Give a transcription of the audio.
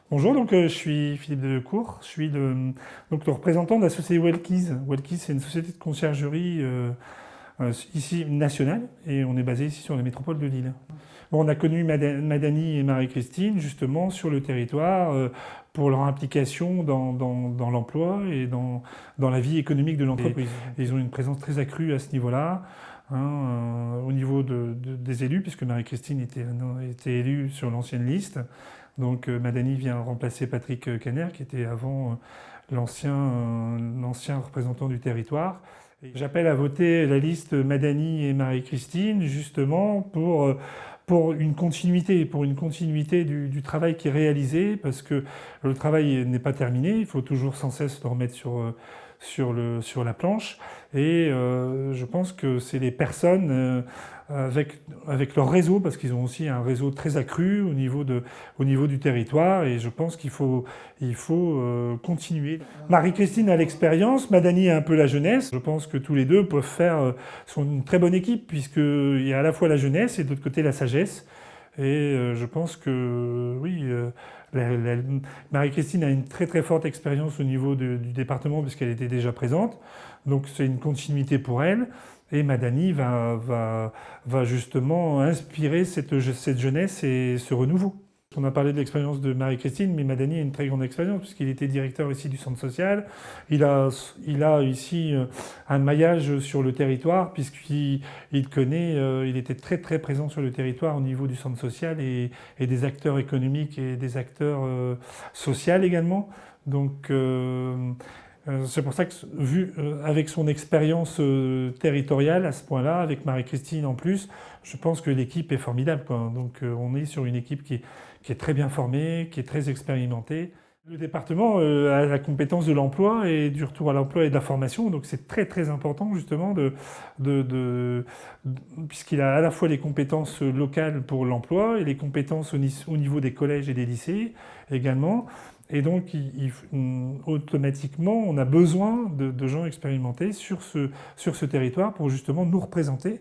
Bonjour, je suis Philippe Delecourt, je suis le représentant de la société Wellkeys. Wellkeys, c'est une société de conciergerie ici nationale et on est basé ici sur la métropole de Lille. Bon, on a connu Madani et Marie-Christine justement sur le territoire pour leur implication dans l'emploi et dans la vie économique de l'entreprise. Ils ont une présence très accrue à ce niveau-là. Au niveau des élus, puisque Marie-Christine était élue sur l'ancienne liste. Donc Madani vient remplacer Patrick Caner, qui était avant l'ancien représentant du territoire. J'appelle à voter la liste Madani et Marie-Christine, justement pour une continuité du travail qui est réalisé, parce que le travail n'est pas terminé, il faut toujours sans cesse le remettre sur la planche. Et je pense que c'est les personnes avec leur réseau, parce qu'ils ont aussi un réseau très accru au niveau du territoire, et je pense qu'il faut continuer. Marie-Christine a l'expérience, Madani a un peu la jeunesse. Je pense que tous les deux sont une très bonne équipe, puisqu'il y a à la fois la jeunesse et de l'autre côté la sagesse. Et je pense que oui, Marie-Christine a une très très forte expérience au niveau du département puisqu'elle était déjà présente. Donc c'est une continuité pour elle. Et Madani va justement inspirer cette jeunesse et ce renouveau. On a parlé de l'expérience de Marie-Christine, mais Madani a une très grande expérience puisqu'il était directeur ici du centre social. Il a ici un maillage sur le territoire puisqu'il connaît, il était très très présent sur le territoire au niveau du centre social et des acteurs économiques et des acteurs sociaux également. Donc c'est pour ça que, vu avec son expérience territoriale à ce point-là, avec Marie-Christine en plus, je pense que l'équipe est formidable, quoi. Donc on est sur une équipe qui est très bien formée, qui est très expérimentée. Le département a la compétence de l'emploi et du retour à l'emploi et de la formation, donc c'est très très important justement puisqu'il a à la fois les compétences locales pour l'emploi et les compétences au niveau des collèges et des lycées également. Et donc, automatiquement, on a besoin de gens expérimentés sur ce territoire pour justement nous représenter